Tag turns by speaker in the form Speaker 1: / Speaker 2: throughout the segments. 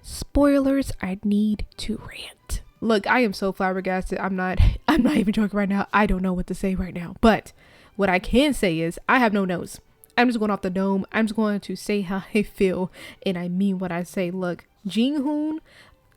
Speaker 1: spoilers, I need to rant. Look, I am so flabbergasted. I'm not even joking right now. I don't know what to say right now. But what I can say is I have no nose. I'm just going off the dome. I'm just going to say how I feel. And I mean what I say. Look, Jin-hoon,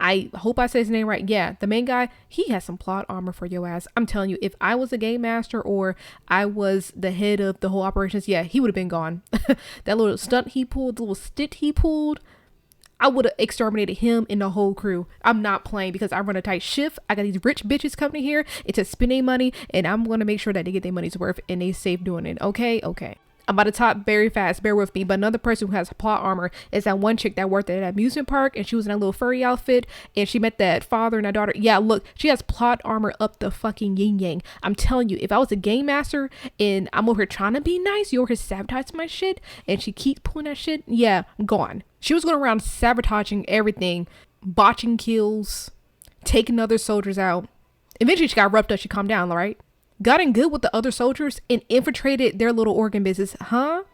Speaker 1: I hope I say his name right. Yeah, the main guy, he has some plot armor for your ass. I'm telling you, if I was a game master or I was the head of the whole operations, yeah, he would have been gone. That little stunt he pulled, the little stick he pulled, I would have exterminated him and the whole crew. I'm not playing because I run a tight shift. I got these rich bitches coming here and to spend their money, and I'm going to make sure that they get their money's worth and they safe doing it. Okay. I'm about to talk very fast, bear with me. But another person who has plot armor is that one chick that worked at an amusement park, and she was in a little furry outfit, and she met that father and that daughter. Yeah, look, she has plot armor up the fucking yin yang. I'm telling you, if I was a game master and I'm over here trying to be nice, you over here sabotaging my shit, and she keeps pulling that shit, yeah, I'm gone. She was going around sabotaging everything, botching kills, taking other soldiers out. Eventually she got roughed up, she calmed down, right? Got in good with the other soldiers and infiltrated their little organ business. Huh?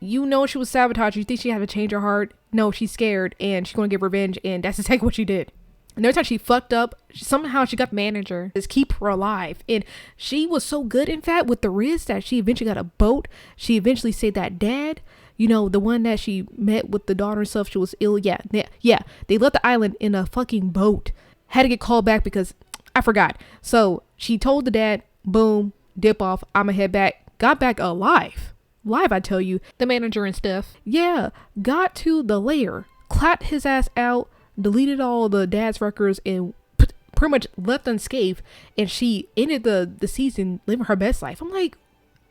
Speaker 1: You know she was sabotaged. You think she had to change her heart? No, she's scared and she's going to get revenge, and that's exactly what she did. And every time she fucked up, somehow she got the manager to keep her alive. And she was so good, in fact, with the Riz that she eventually got a boat. She eventually saved that dad. You know, the one that she met with the daughter and stuff, she was ill. Yeah. They left the island in a fucking boat. Had to get called back because I forgot. So she told the dad, boom, dip off, I'ma head back. Got back alive. Live, I tell you. The manager and stuff. Yeah, got to the lair, clapped his ass out, deleted all the dad's records, and pretty much left unscathed. And she ended the season living her best life. I'm like,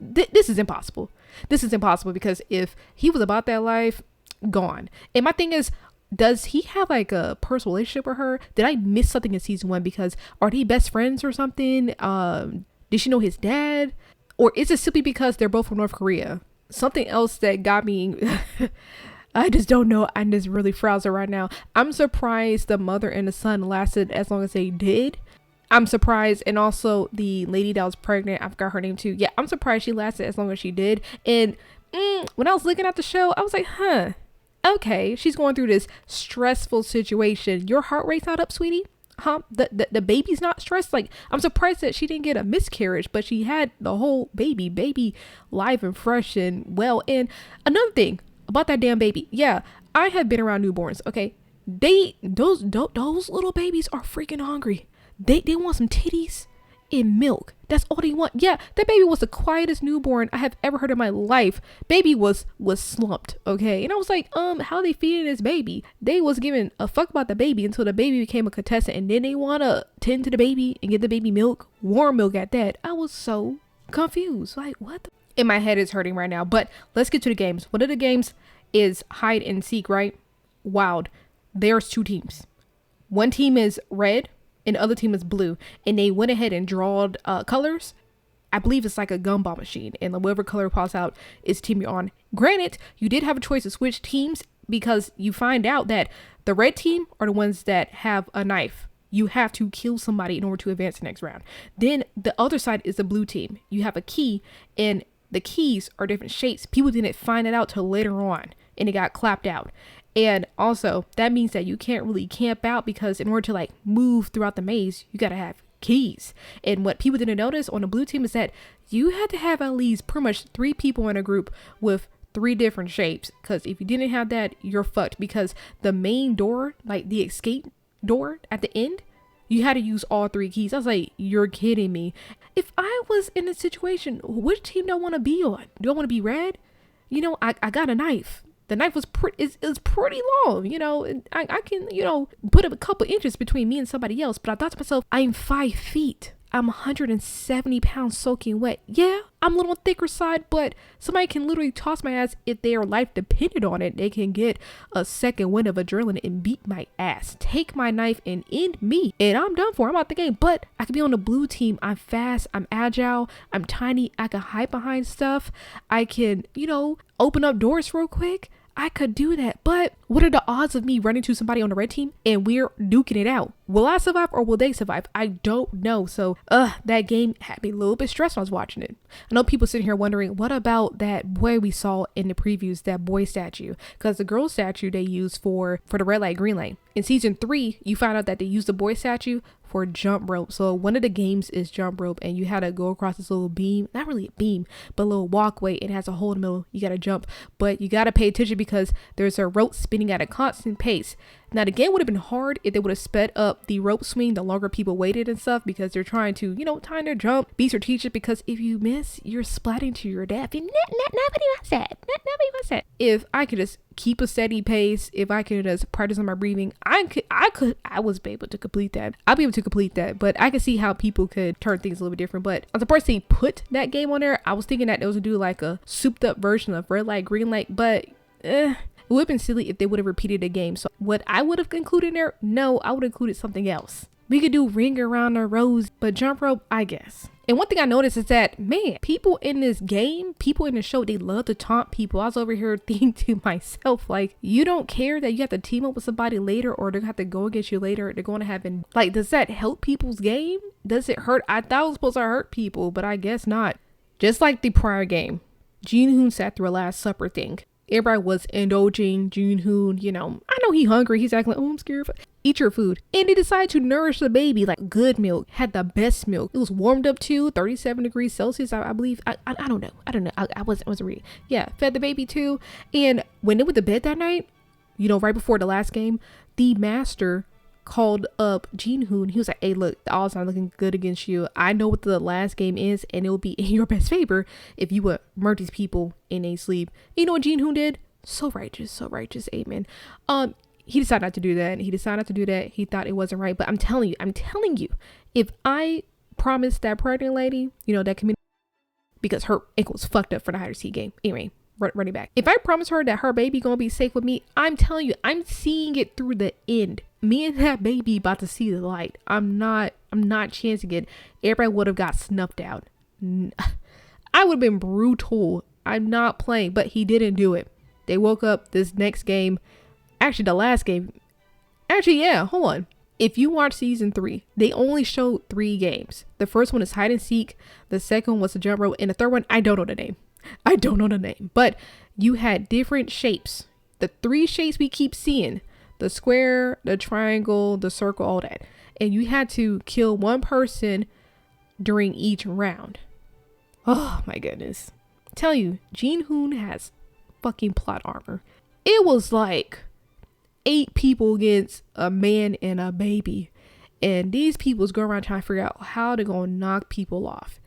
Speaker 1: this is impossible. This is impossible because if he was about that life, gone. And my thing is, does he have like a personal relationship with her? Did I miss something in season 1? Because are they best friends or something? Did she know his dad? Or is it simply because they're both from North Korea? Something else that got me, I just don't know. I'm just really frazzled right now. I'm surprised the mother and the son lasted as long as they did. I'm surprised. And also the lady that was pregnant, I forgot her name too. Yeah, I'm surprised she lasted as long as she did. And when I was looking at the show, I was like, okay, she's going through this stressful situation. Your heart rate's not up, sweetie? Huh? The baby's not stressed? Like, I'm surprised that she didn't get a miscarriage, but she had the whole baby live and fresh and well. And another thing about that damn baby. Yeah, I have been around newborns, okay? Those little babies are freaking hungry. They want some titties and milk. That's all they want. Yeah, that baby was the quietest newborn I have ever heard in my life. Baby was slumped, okay? And I was like, how are they feeding this baby? They was giving a fuck about the baby until the baby became a contestant, and then they want to tend to the baby and give the baby milk, warm milk at that. I was so confused. Like, what? And my head is hurting right now. But let's get to the games. One of the games is hide and seek, right? Wild. There's 2 teams. One team is red and the other team is blue, and they went ahead and drawed colors. I believe it's like a gumball machine, and whatever color pops out is team you're on. Granted, you did have a choice to switch teams because you find out that the red team are the ones that have a knife. You have to kill somebody in order to advance the next round. Then the other side is the blue team. You have a key, and the keys are different shapes. People didn't find it out till later on, and it got clapped out. And also, that means that you can't really camp out because in order to like move throughout the maze, you gotta have keys. And what people didn't notice on the blue team is that you had to have at least pretty much 3 people in a group with 3 different shapes. Because if you didn't have that, you're fucked. Because the main door, like the escape door at the end, you had to use all 3 keys. I was like, you're kidding me. If I was in a situation, which team do I want to be on? Do I want to be red? You know, I got a knife. The knife was it's pretty long, you know, and I can, you know, put up a couple inches between me and somebody else. But I thought to myself, I'm 5 feet. I'm 170 pounds soaking wet. Yeah, I'm a little on the thicker side, but somebody can literally toss my ass if their life depended on it. They can get a second wind of adrenaline and beat my ass, take my knife and end me, and I'm done for. I'm out the game. But I could be on the blue team. I'm fast, I'm agile, I'm tiny, I can hide behind stuff. I can, you know, open up doors real quick. I could do that. But what are the odds of me running to somebody on the red team and we're duking it out? Will I survive or will they survive? I don't know. So that game had me a little bit stressed when I was watching it. I know people sitting here wondering, what about that boy we saw in the previews, that boy statue? Because the girl statue they used for the red light, green light. In season 3, you found out that they used the boy statue for jump rope. So one of the games is jump rope, and you had to go across this little beam, not really a beam, but a little walkway. It has a hole in the middle. You got to jump, but you got to pay attention because there's a rope spinning at a constant pace. Now the game would have been hard if they would have sped up the rope swing the longer people waited and stuff, because they're trying to, time to jump, be strategic, because if you miss, you're splatting to your death. And nobody wants that. Nobody wants that. If I could just keep a steady pace, if I could just practice on my breathing, I was able to complete that. I'll be able to complete that, but I could see how people could turn things a little bit different. But on the first they put that game on there, I was thinking that it was to do like a souped up version of red light, green light, but it would have been silly if they would have repeated the game. So what I would have included there, no, I would have included something else. We could do ring around the rose, but jump rope, I guess. And one thing I noticed is that, man, people in this game, people in the show, they love to taunt people. I was over here thinking to myself, like, you don't care that you have to team up with somebody later, or they're gonna have to go against you later. They're going to have like, does that help people's game? Does it hurt? I thought it was supposed to hurt people, but I guess not. Just like the prior game, Jin-hoon sat through a Last Supper thing. Everybody was indulging Jin-hoon, I know he hungry. He's acting like, oh, I'm scared. Eat your food. And they decided to nourish the baby like good milk. Had the best milk. It was warmed up to 37 degrees Celsius, I believe. I don't know. I wasn't reading. Yeah, fed the baby too. And when they went to bed that night, right before the last game, the master called up Jin-hoon. He was like, hey, look, the odds not looking good against you. I know what the last game is, and it will be in your best favor if you would murder these people in a sleep. You know what Jin-hoon did? So righteous, amen. He decided not to do that. He thought it wasn't right. But I'm telling you, if I promised that pregnant lady, that community, because her ankle was fucked up for the higher seed game. Anyway, running back. If I promise her that her baby gonna be safe with me, I'm telling you, I'm seeing it through the end. Me and that baby about to see the light. I'm not chancing it. Everybody would have got snuffed out. I would have been brutal. I'm not playing, but he didn't do it. They woke up this next game. Actually, the last game. Actually, yeah, hold on. If you watch season 3, they only showed 3 games. The first one is hide and seek. The second was the jump rope. And the third one, I don't know the name. But you had different shapes. The 3 shapes we keep seeing. The square, the triangle, the circle, all that. And you had to kill one person during each round. Oh my goodness. Tell you, Jin-hoon has fucking plot armor. It was like 8 people against a man and a baby. And these people's going around trying to figure out how they're going to knock people off.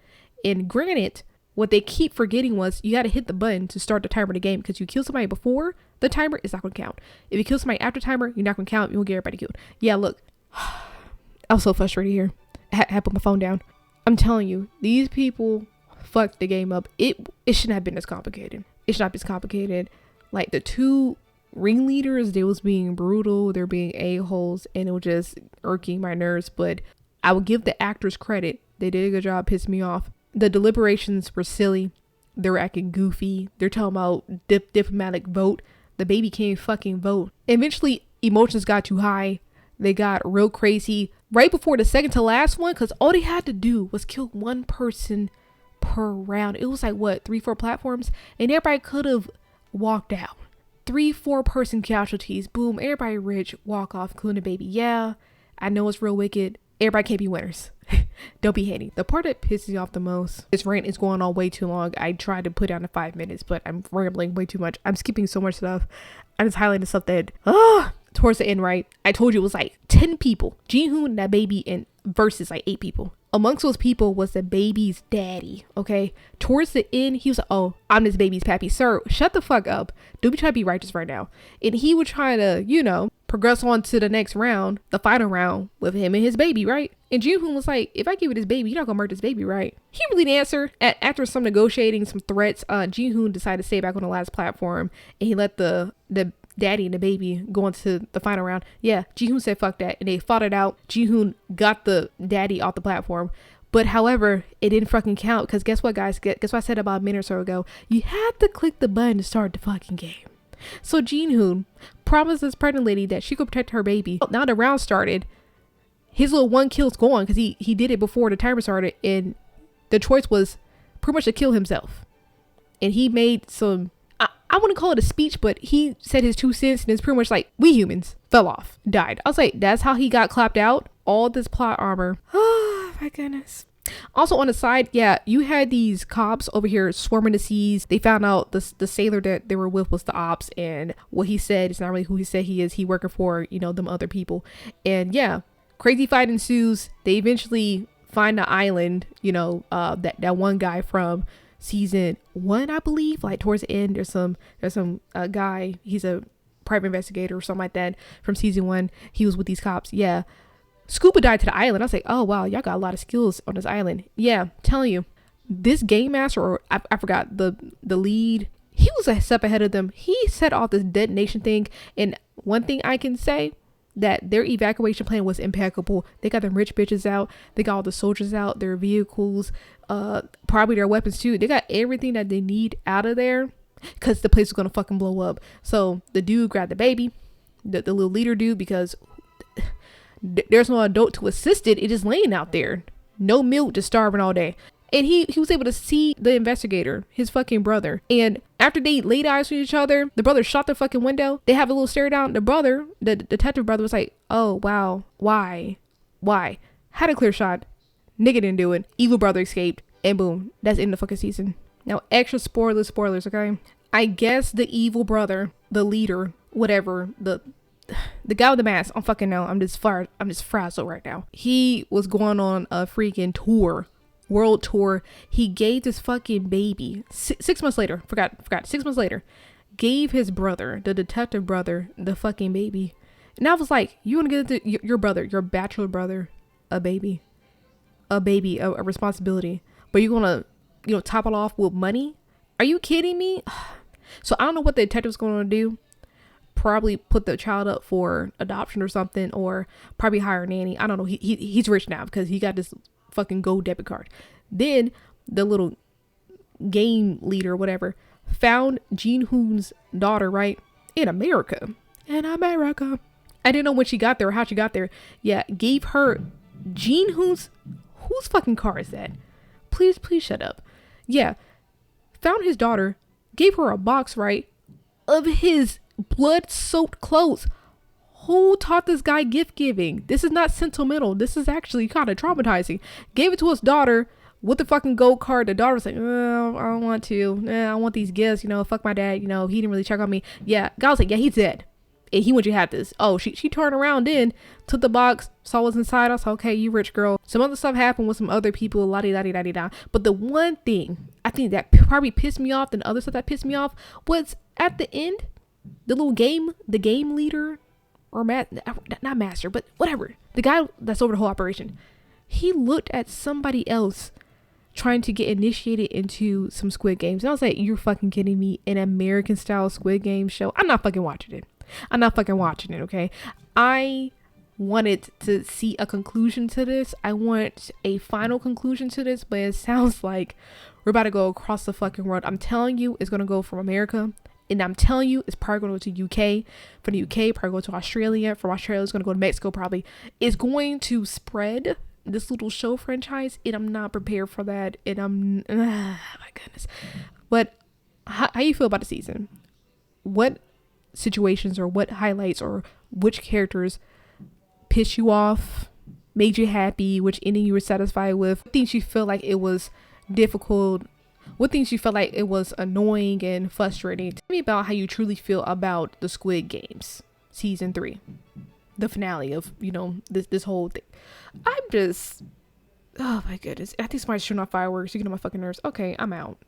Speaker 1: And granted, what they keep forgetting was you got to hit the button to start the timer of the game, because you kill somebody before the timer, it's not going to count. If you kill somebody after timer, you're not going to count. You won't get everybody killed. Yeah, look. I was so frustrated here. I had to put my phone down. I'm telling you, these people fucked the game up. It shouldn't have been this complicated. It should not be this complicated. Like, the 2 ringleaders, they was being brutal. They're being a-holes, and it was just irking my nerves. But I will give the actors credit. They did a good job pissing me off. The deliberations were silly. They were acting goofy. They're talking about diplomatic vote. The baby can't fucking vote. Eventually, emotions got too high. They got real crazy right before the second to last one, because all they had to do was kill one person per round. It was like, what, 3-4 platforms? And everybody could have walked out. 3-4 person casualties. Boom, everybody rich, walk off, including the baby. Yeah, I know it's real wicked. Everybody can't be winners. Don't be hating. The part that pisses me off the most, this rant is going on way too long. I tried to put down to 5 minutes, but I'm rambling way too much. I'm skipping so much stuff. I'm just highlighting stuff that, towards the end, right? I told you it was like 10 people. Jin-hoon, that baby, and versus like 8 people. Amongst those people was the baby's daddy, okay? Towards the end, he was like, oh, I'm this baby's pappy. Sir, shut the fuck up. Don't be trying to be righteous right now. And he was trying to, progress on to the next round, the final round, with him and his baby, right? And Jin-hoon was like, if I give you this baby, you're not gonna murder this baby, right? He really didn't answer. After some negotiating, some threats, Jin-hoon decided to stay back on the last platform, and he let the daddy and the baby go into the final round. Yeah, Jin-hoon said fuck that, and they fought it out. Jin-hoon got the daddy off the platform. But however, it didn't fucking count, because guess what, guys? Guess what I said about a minute or so ago? You had to click the button to start the fucking game. So Jin-hoon promised this pregnant lady that she could protect her baby. Now the round started. His little one kill's gone because he did it before the timer started, and the choice was pretty much to kill himself. And he made some, I wouldn't call it a speech, but he said his 2 cents, and it's pretty much like, we humans fell off, died. I was like, that's how he got clapped out? All this plot armor. Oh my goodness. Also on the side, yeah, you had these cops over here swarming the seas. They found out the sailor that they were with was the ops, and what he said is not really who he said he is. He working for, you know, them other people. And yeah, crazy fight ensues. They eventually find the island, you know, that one guy from season 1, I believe. Like towards the end, there's some guy, he's a private investigator or something like that from season 1. He was with these cops. Yeah. Scuba died to the island. I was like, oh wow, y'all got a lot of skills on this island. Yeah, telling you, this game master, or I forgot the lead, he was a step ahead of them. He set off this detonation thing, and one thing I can say, that their evacuation plan was impeccable. They got them rich bitches out. They got all the soldiers out, their vehicles, probably their weapons too. They got everything that they need out of there, because the place was gonna fucking blow up. So the dude grabbed the baby, the little leader dude, because there's no adult to assist it. It is laying out there, no milk, just starving all day. And he was able to see the investigator, his fucking brother. And after they laid eyes with each other, the brother shot the fucking window. They have a little stare down. The brother, the detective brother, was like, oh wow, why had a clear shot, nigga didn't do it, evil brother escaped, and boom, that's in the fucking season. Now extra spoilers, okay? I guess the evil brother, the leader, whatever, the guy with the mask, I don't fucking know. I'm just frazzled right now. He was going on a freaking tour, world tour. He gave this fucking baby 6 months later. Forgot. 6 months later, gave his brother, the detective brother, the fucking baby. And I was like, you want to get your brother, your bachelor brother, a baby, a responsibility, but you're gonna, you know, top it off with money? Are you kidding me? So I don't know what the detective's going to do. Probably put the child up for adoption or something, or probably hire a nanny. I don't know. He's rich now because he got this fucking gold debit card. Then the little game leader, whatever, found Jin-hoon's daughter, right, in America. I didn't know when she got there or how she got there. Yeah, gave her Jin-hoon's, whose fucking car is that? Please shut up. Yeah, found his daughter, gave her a box, right, of his blood-soaked clothes. Who taught this guy gift giving? This is not sentimental. This is actually kind of traumatizing. Gave it to his daughter with the fucking gold card. The daughter was like, oh, I don't want to. I want these gifts. You know, fuck my dad. You know, he didn't really check on me. Yeah, guy was like, yeah, he's dead. And he wants you to have this. Oh, she turned around in, took the box, saw what's inside. I was like, okay, you rich girl. Some other stuff happened with some other people, la-di-da-di-da-di-da. But the one thing I think that probably pissed me off than other stuff that pissed me off was at the end, the game leader, or not master, but whatever, the guy that's over the whole operation, he looked at somebody else trying to get initiated into some Squid Games. And I was like, you're fucking kidding me? An American style Squid Game show? I'm not fucking watching it. Okay? I wanted to see a conclusion to this. I want a final conclusion to this, but it sounds like we're about to go across the fucking world. I'm telling you, it's going to go from America, and I'm telling you, it's probably going to go to UK. From the UK, probably go to Australia. From Australia, it's going to go to Mexico, probably. It's going to spread, this little show franchise, and I'm not prepared for that. And my goodness. But how you feel about the season? What situations or what highlights or which characters pissed you off, made you happy, which ending you were satisfied with? What things you feel like it was difficult? What things you felt like it was annoying and frustrating? Tell me about how you truly feel about the Squid Games season 3, the finale of, you know, this whole thing. I'm just, oh my goodness, I think somebody's shooting off fireworks. You get on my fucking nerves. Okay, I'm out.